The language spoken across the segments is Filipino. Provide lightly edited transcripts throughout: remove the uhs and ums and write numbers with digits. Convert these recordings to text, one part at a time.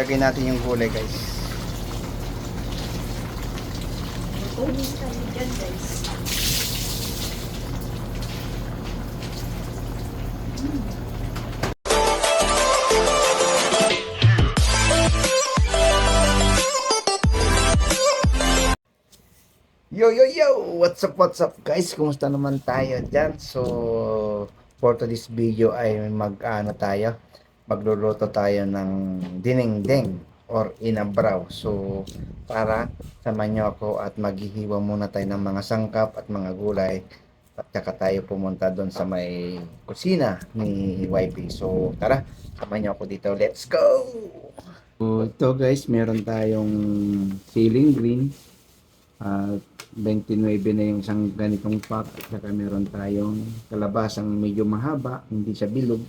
ilagay natin yung gulay guys. Kunin kami dyan guys. Yo yo yo! What's up guys? Kumusta naman tayo dyan? So, for today's video ay magluluto tayo ng dinengdeng or inabraw. So, para samahan nyo ako at maghihiwa muna tayo ng mga sangkap at mga gulay at saka tayo pumunta doon sa may kusina ni YP. So, tara, samahan nyo ako dito. Let's go! So, ito guys, meron tayong ceiling green at 29 na yung isang ganitong pack at saka meron tayong kalabasang medyo mahaba, hindi siya bilog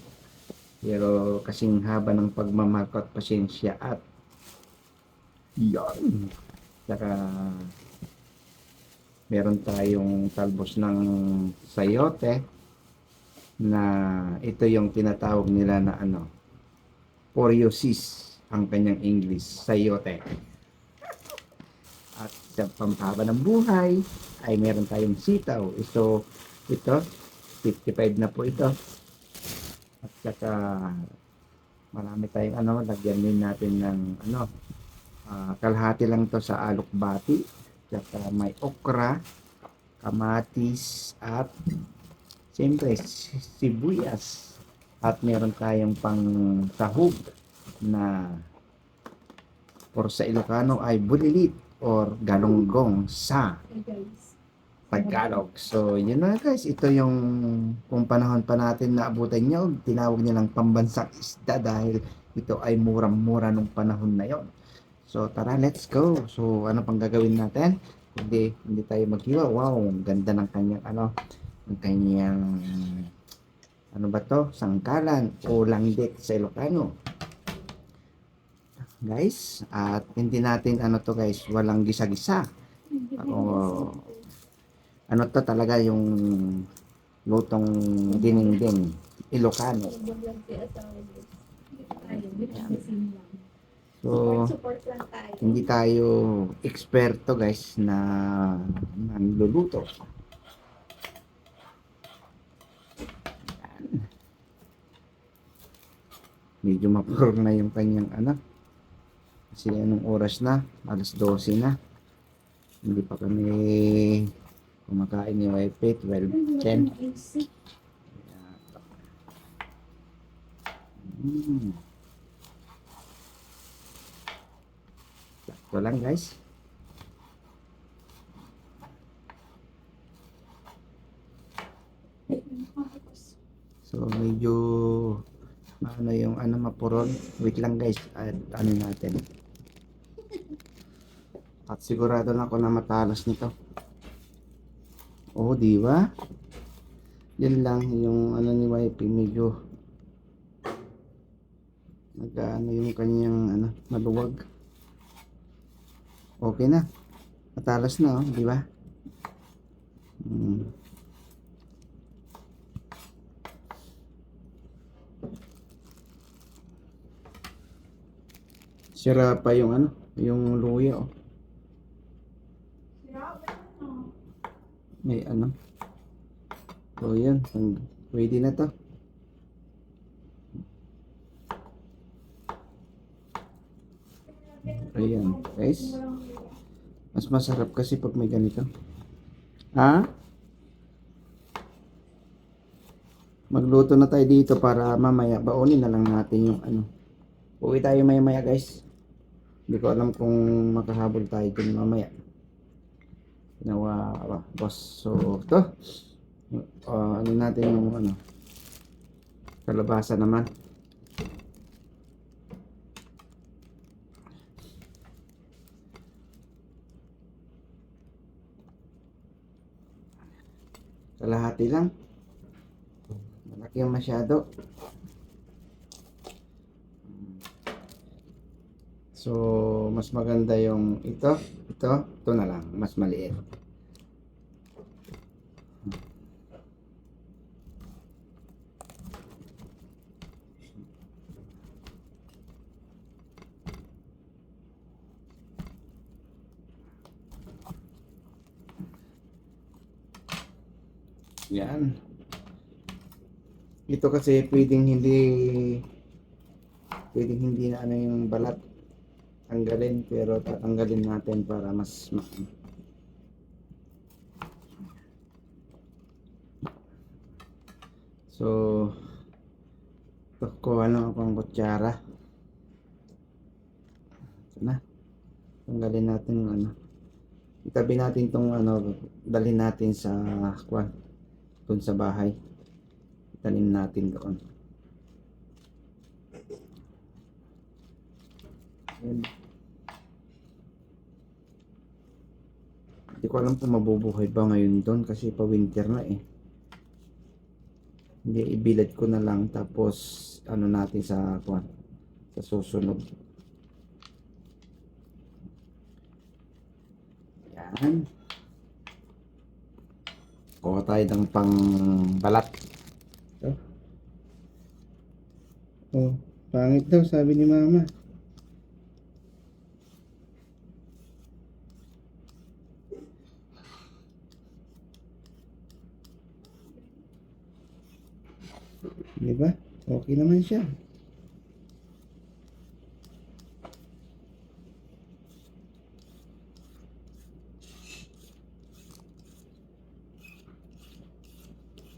pero kasing haba ng pagmamarko at pasensya at yan. Saka meron tayong talbos ng sayote na ito yung tinatawag nila na Poryosis ang kanyang English, sayote. At sa pampahaba ng buhay ay meron tayong sitaw. Ito 55 na po ito. At saka marami tayong lagyan din natin ng kalahati lang to sa alokbati. Saka may okra, kamatis at siyempre sibuyas. At meron tayong pang sahog na or sa Ilocano ay bulilit or galunggong sa Tagalog. So, yun na guys. Ito yung kung panahon pa natin na abutan nyo, tinawag nilang pambansang isda dahil ito ay murang-mura nung panahon na yon. So, tara, let's go. So, ano pang gagawin natin? Hindi tayo maghiwa. Wow, ang ganda ng kanyang sangkalan o langdit sa Ilocano. Guys, at hindi natin guys, walang gisa-gisa. To talaga yung lutong dinengdeng Ilocano. So, hindi tayo eksperto guys na nagluluto. Medyo mapurong na yung kanyang kasi anong oras na? Alas 12 na. Hindi pa kami kumakain ni Wife. 12:10. Sakto lang guys. So medyo yung mapuron. Wait lang guys. At natin. At sigurado na ako na matalas nito. Oh, di ba? Yan lang yung ni YP medyo yung kanyang maluwag. Okay na. Matalas na, di ba? Sira pa yung yung luya may so yan, pwede na to. Ayan guys, mas masarap kasi pag may ganito. Magluto na tayo dito para mamaya baonin na lang natin yung uwi tayo maya guys. Hindi ko alam kung makahabol tayo dun mamaya. Boss. So, ito. Natin yung kalabasa naman. Kalahati lang. Malaki yung masyado. So, mas maganda yung ito na lang, mas maliit. Yan. Ito kasi pwedeng hindi na ano yung balat tanggalin, pero tatanggalin natin para mas so kuha lang akong kutsara. Ito na, tanggalin natin yung ano, itabi natin tong ano, dalhin natin sa dun sa bahay, tanim natin doon. Ayan. Hindi ko alam kung mabubuhay ba ngayon doon kasi pa winter na eh. Hindi, ibilad ko na lang tapos ano natin sa sa susunod. Yan. Kuha tayo ng pang balat. Ito. Oh, pangit daw sabi ni mama. Di ba? Okay naman siya.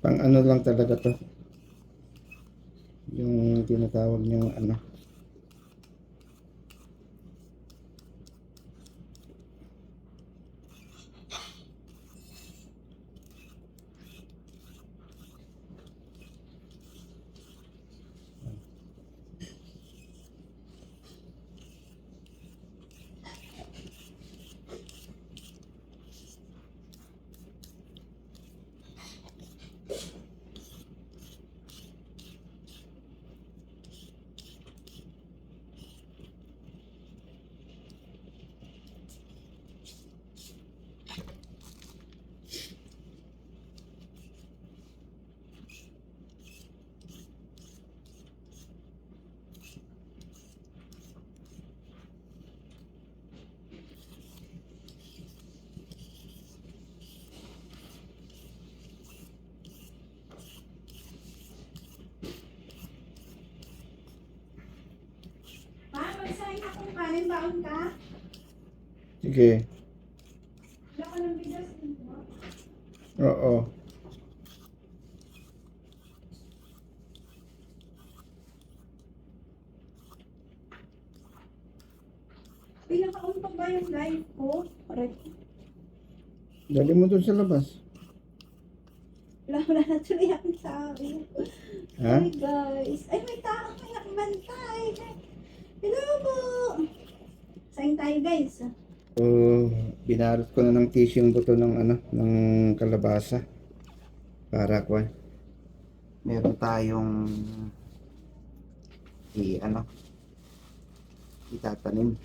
Pang ano lang talaga to. Yung tinatawag niyang ano. Pa, magsahin akong kanin baon ka? Sige. Wala ka ng bigas dito. Oo. Pinakaon pa ba yung live ko? Correct. Dali mo dun sa labas. Wala na tuloy ako sa akin. Ha? Hi guys. Ay, may tao. May nakabantay. Hello po. Sayin tayo guys. Binarot ko na ng tissue yung buto ng ano, ng kalabasa. Para meron tayong itatanim.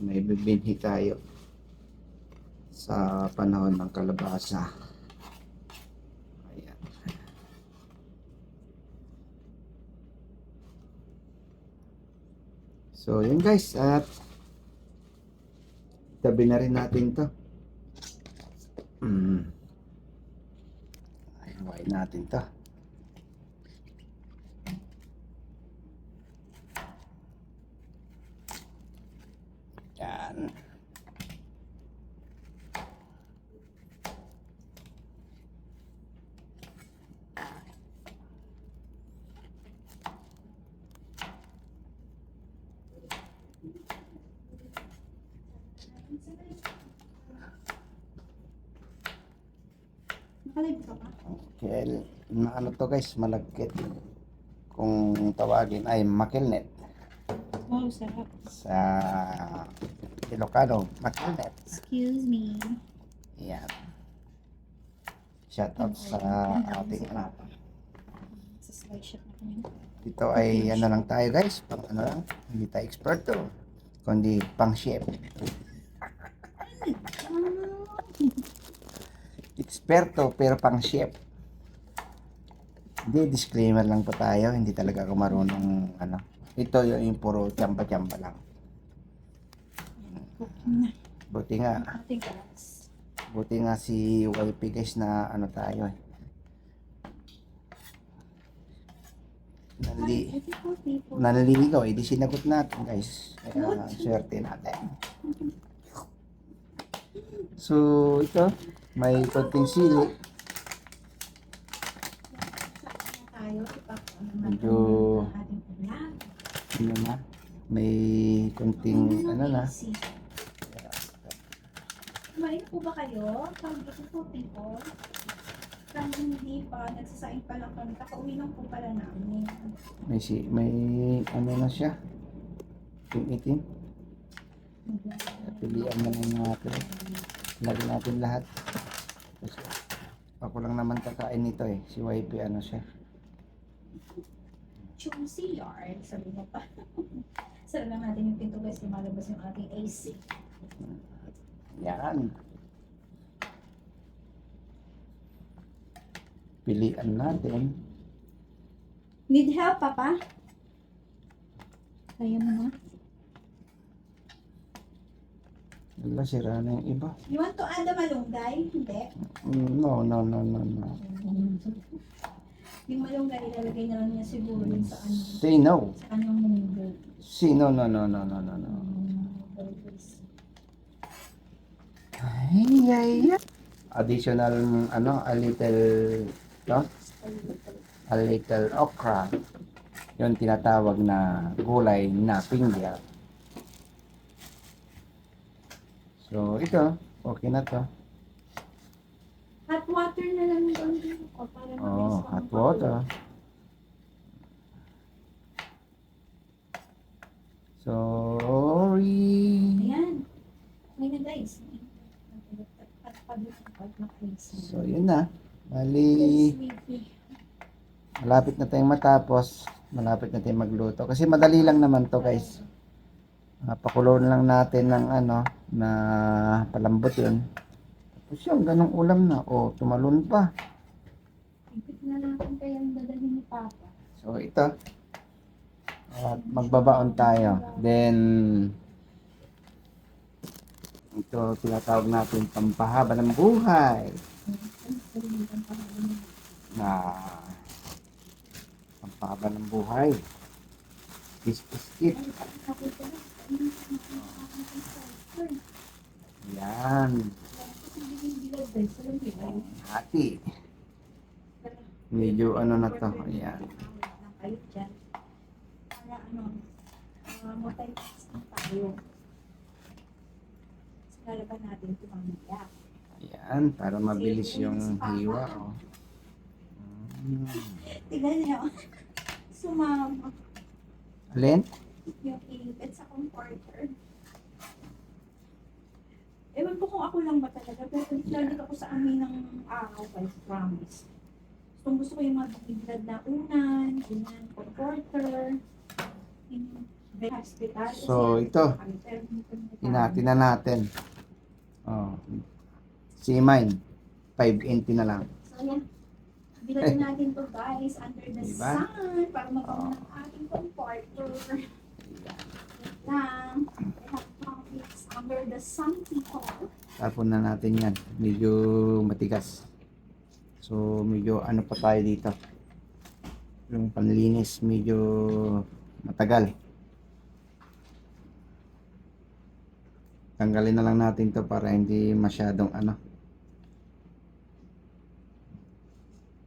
May bibinhi tayo sa panahon ng kalabasa. Ayan. So, yun guys, at tabi na rin natin to. Ayun natin to. Yan. Nakalive ka ba? Okay, ano to guys, malagkit. Kung tawagin ay makilnet. Wow, sarap. Sa Ilocano, makilnet. Excuse me. Yan. Shout out sa ating Sa slideshot na kami. dito ay ano lang tayo guys, pang ano lang, hindi tayo experto, kundi pang chef. Eksperto pero pang chef. Hindi, disclaimer lang po tayo, hindi talaga ako marunong ano. Ito yung puro tiyamba-tiyamba lang. Cooking na. Buti nga, Ate guys. Buti nga si YP guys na ano tayo eh. Nanliligaw eh. Di sinagot natin guys. Kaya swerte natin. So ito, may konting sili. Medyo ano na, may konting ano na. Kumain po ba kayo? Pag gusto po people, kung hindi pa, nagsasaing pa lang kami, kakauwi lang po pala namin. May ano na siya. Itim. Pilihan na lang natin. Lagyan natin lahat. Kasi ako lang naman kakain nito eh. Si YP ano siya. Choosy yard, sabi mo pa. Sara lang natin yung pinto guys, lumalabas yung ating AC. Yan. Pilihan natin. Need help, Papa? Kaya mo na. Wala, sira na yung iba. You want to add a malunggay? Hindi. No. Yung malunggay, ilalagay na lang niya siguro yun sa ano. Say no. Sa kanyang munggo. Say no. Ay. Additional ano, a little okra. Yung tinatawag na gulay na pingya. So ito, okay na to. Hot water na lang doon ko para Oh, hot water. Sorry. Ayan. Okay na guys. So yun na. Bali, malapit na tayong matapos. Malapit na tayong magluto. Kasi madali lang naman to guys. Pakuloan lang natin ng ano, na palambot yun. Tapos yung ganong ulam na. Oh, tumalon pa. Ipit na natin kayang dadalhin ni Papa. So ito. At magbabaon tayo. Then, ito tinatawag natin pampahaba ng buhay. Na pampahaba ng buhay. Biscuit. Yan. Hati. Medyo ano na to. Ayan. Para ano, multitasking tayo. Lalaban natin ito mamaya. Ayan. Para mabilis yung hiwa. Oh. Tignan niyo. Sumama. Alin? Yung ipit sa comforter. Ewan ko kung ako lang ba talaga, pero naglalit ako sa amin ng araw, guys, promise. Gusto ko yung mga biglad na unan, ganyan, comforter, yung hospital. So, ito. Hinati na natin. Oh. Si mine. 580 na lang. So, yan. Bilhin natin to guys, under the Diba? sun, para magkaroon ng ating comforter. Lang. I have pockets under the sun people. Tapon na natin yan. Medyo matigas. So, medyo ano pa tayo dito. Yung panlinis medyo matagal. Tanggalin na lang natin to para hindi masyadong ano.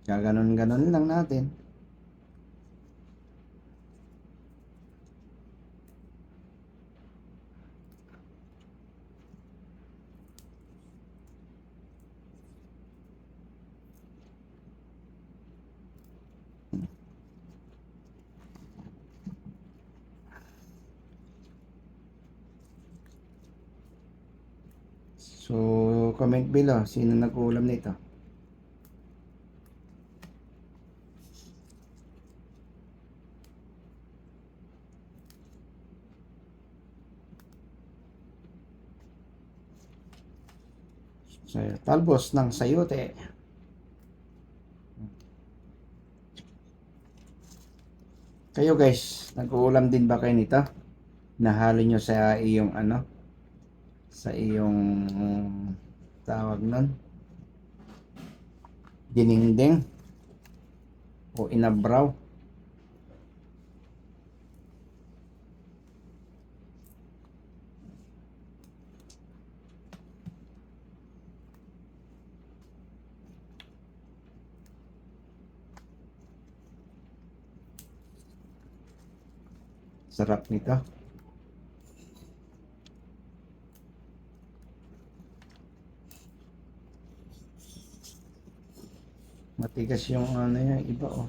Gaganon-ganon lang natin. So, comment below sino nag-uulam nito. So, talbos ng sayote. Kayo guys, nag-uulam din ba kayo nito? Nahalo nyo sa iyong ano? Sa iyong tawag nun? Dinengdeng o inabraw. Sarap nito. Matigas yung ano yan, iba oh.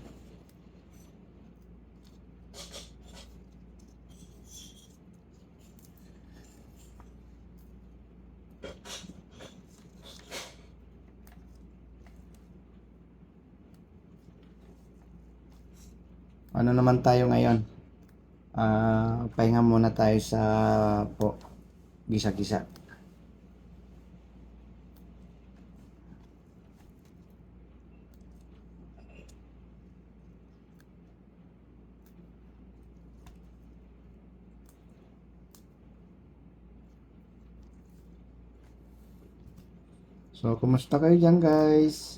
Ano naman tayo ngayon? Pahinga muna tayo sa gisa-gisa. So, kumusta kayo dyan, guys?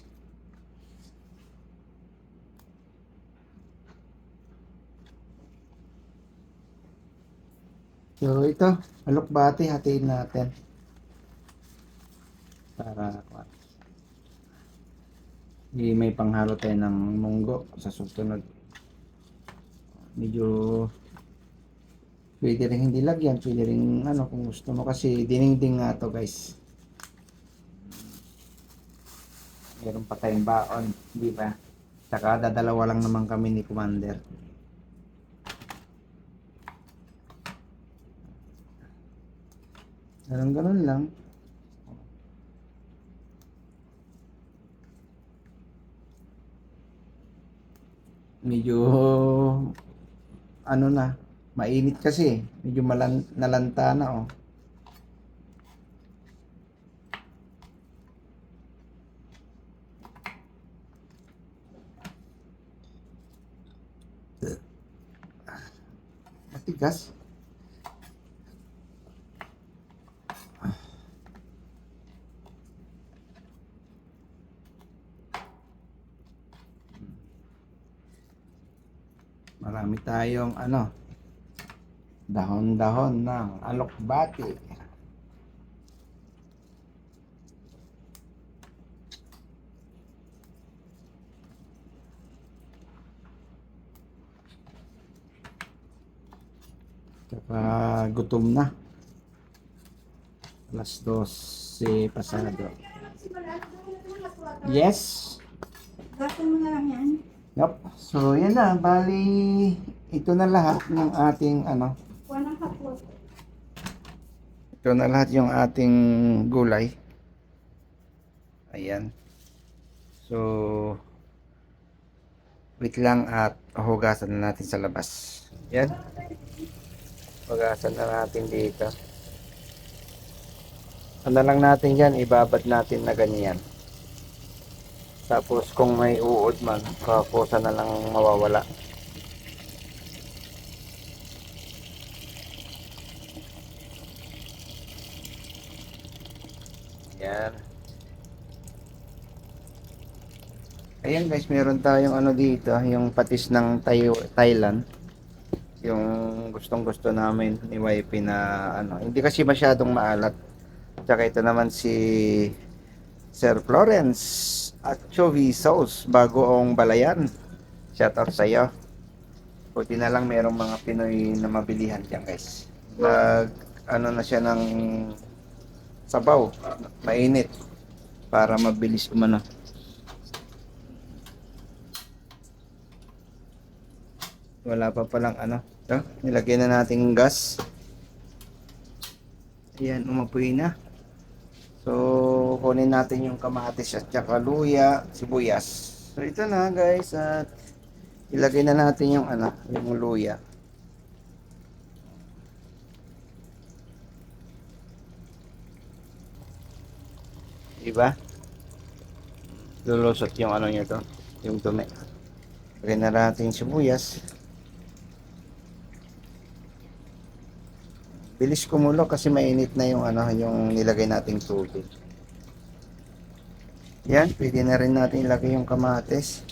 So, ito, alokbati, hatiin natin. Para may panghalo tayo ng munggo sa susunod. Medyo pwede rin hindi lagyan, pwede rin ano kung gusto mo kasi dinengdeng nga to, guys. Meron pa tayong baon, di ba? Saka dadalawa lang naman kami ni Commander. Ganun lang. Medyo ano na, mainit kasi. Medyo nalanta na oh. Matigas. Marami tayong ano, dahon-dahon ng alokbati. Tsaka gutom na. Alas 12 pasado. Yes. Gato mo na lang yan. Yup. So, yan na. Bali, ito na lahat ng ating ano. Kuha ng hapon. Ito na lahat yung ating gulay. Ayan. So, wait lang at hugasan na natin sa labas. Yan. Hugasan na natin dito. Ano lang natin yan, ibabad natin na ganyan. Tapos kung may uod man, kapusa na lang mawawala. Yan. Ayan guys, meron tayong ano dito, yung patis ng Thailand. Yung gustong-gusto namin ni Wifey na ano, hindi kasi masyadong maalat. Tsaka ito naman si Sir Florence at Chovy Sauce, bagoong balayan. Shout out sa iyo. Buti na lang merong mga Pinoy na mabilihan diyan, guys. Ano na siya ng sabaw, mainit para mabilis umano. Wala pa palang ano. Nilagay na natin gas. Ayan, umapoy na. So, kunin natin yung kamatis at saka luya, sibuyas. So, ito na guys at ilagay na natin yung ano, yung luya. Diba? Lulusot yung ano nyo to, yung tumi. Lagay na natin yung sibuyas. Bilis kumulo kasi mainit na yung ano, yung nilagay nating tubig. Yan, pwede na rin natin ilagay yung kamatis.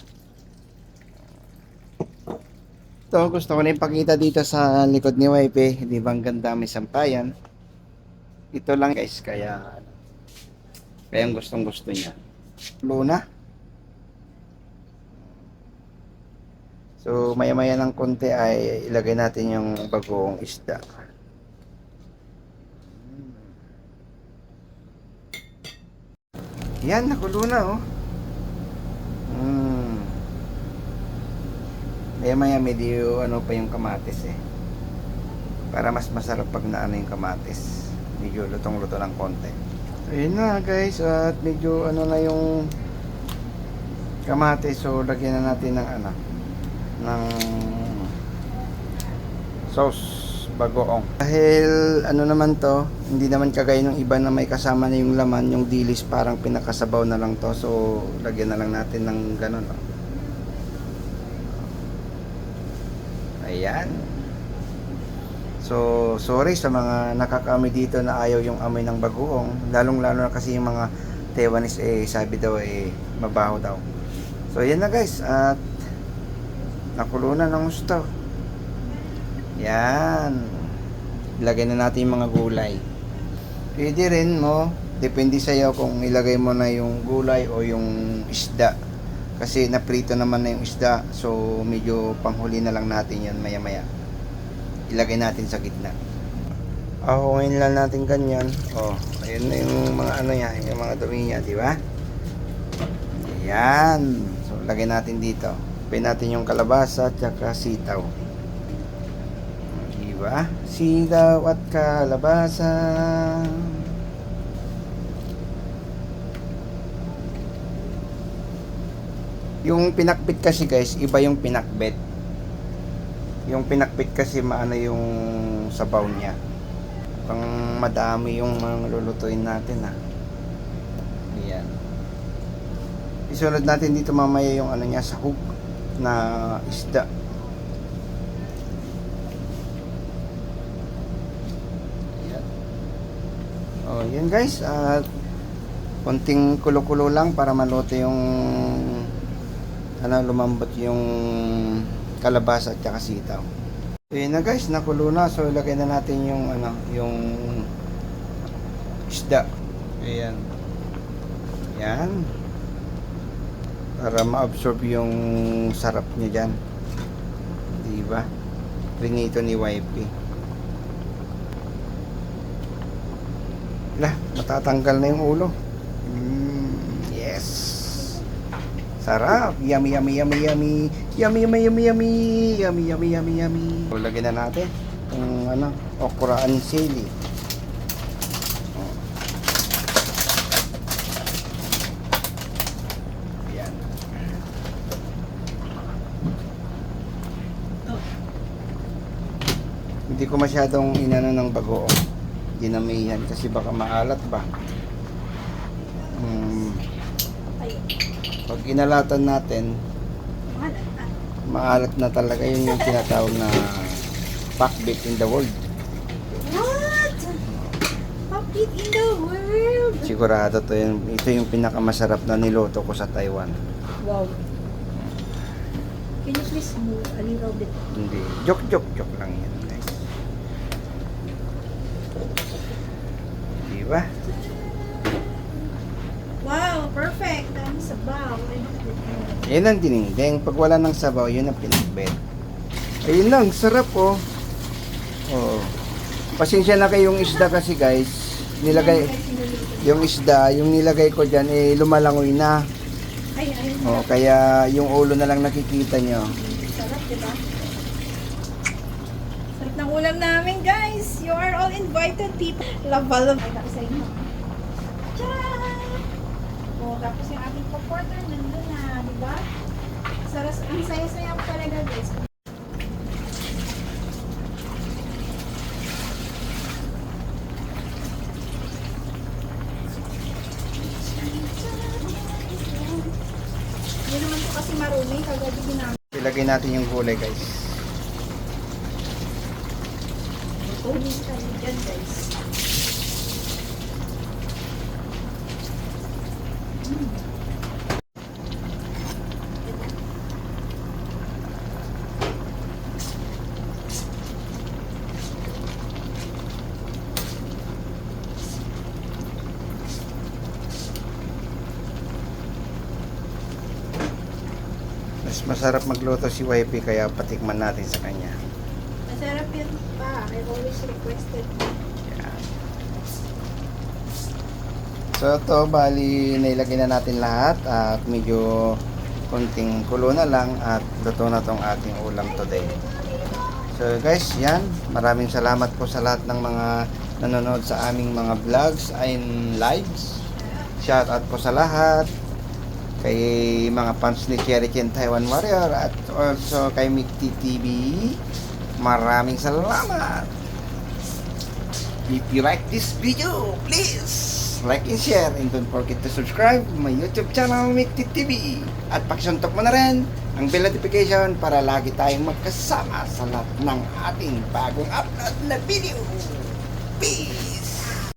Ito, gusto ko na ipakita dito sa likod ni Wife. Di ba ang ganda, may sampayan. Ito lang guys, kaya gustong gusto niya. Luna. So, maya-maya ng konti ay ilagay natin yung bagoong isda. Yan, nakulo na oh. Maya-maya medyo ano pa yung kamatis eh. Para mas masarap pag naano yung kamatis. Medyo lutong-luto ng konti. So, yun na guys, at medyo ano na yung kamatis. So, lagyan na natin ng ano, ng sauce bagoong. Dahil ano naman to, hindi naman kagaya ng iba na may kasama na yung laman, yung dilis parang pinakasabaw na lang to. So, lagyan na lang natin ng ganun. Oh. Ayan. So, sorry sa mga nakakaamoy dito na ayaw yung amoy ng bagoong. Lalong-lalo na kasi yung mga Taiwanese sabi daw mabaho daw. So, yan na guys. At nakulo na ng gusto. Yan. Ilagay na natin yung mga gulay. Pwede rin mo. Depende sa'yo kung ilagay mo na yung gulay o yung isda. Kasi naprito naman na yung isda. So, medyo panghuli na lang natin yun maya-maya. Ilagay natin sa gitna. Ahongin lang natin ganyan. Oh, ayun na yung mga ano niya, yung mga dumi niya, di ba? Ayan. So, lagay natin dito. Pwede natin yung kalabasa at saka sitaw. Di ba? Sitaw at kalabasa. Yung pinakbit kasi guys, iba yung pinakbet. Yung pinakbit kasi maano yung sabaw niya. Pang madami yung mga lulutuin natin ha. Ayan. Isunod natin dito mamaya yung ano niya, sahog na isda. Ayan. Oh, yan guys. At konting kulo-kulo lang para maluto yung lumambot yung kalabasa at saka sitaw. So yun na guys, nakulo na. So ilagay na natin yung yung isda. Ayan. Yan. Para ma-absorb yung sarap niya diyan. Di ba? Ringito ni Wifey. Lah, matatanggal na yung ulo. Yes. Sarap. Yummy, yummy, yummy, yummy. Yummy, yummy, yummy, yummy. Yummy, yummy, yummy, yummy. So, lagyan na natin yung okra and sili. Oh. Ayan. Hindi ko masyadong inano ng bagoong. Dinamihan kasi baka maalat ba. Pag inalatan natin, maalat na talaga. Yun yung tinatawag na pakbit in the world. What? Pakbit in the world? Sigurado to yun. Ito yung pinakamasarap na niluto ko sa Taiwan. Wow. Can you please move a little bit? Hindi. Joke lang yan, guys. Diba? Wow, perfect. Dami sabaw. Yan ang dinindeng. Pag wala ng sabaw, yun ang pinakbet. Ayun lang, sarap oh. Oh. Pasensya na kayong isda kasi guys. Nilagay, yung isda, yung nilagay ko dyan, lumalangoy na. Ay. Oh, kaya yung ulo na lang nakikita nyo. Sarap, diba? Sarap ng ulam namin, guys. You are all invited, people. Love. Ay, tapos sa inyo. Tcharam! O, tapos yung ating porter nandun na, diba? Ang saya-saya ko talaga, guys. Hindi naman po kasi marumi, kagabi ginamit. Ilagay natin yung gulay guys. Kunin tayo dyan, guys. guys, masarap magluto si Wifey kaya patikman natin sa kanya. Masarap yun pa. I always requested. Yan. So ito, bali nailagay na natin lahat at medyo konting kulo na lang at luto na tong ating ulam today. So guys, yan. Maraming salamat po sa lahat ng mga nanonood sa aming mga vlogs and lives. Shout out po sa lahat. Kay mga fans ni Cherry Chen Taiwan Warrior at also kay Mikti TV. Maraming salamat. If you like this video, please like and share and don't forget to subscribe to my YouTube channel Mikti TV. At pakisuntok mo na rin ang bell notification para lagi tayong magkasama sa lahat ng ating bagong upload na video. Peace!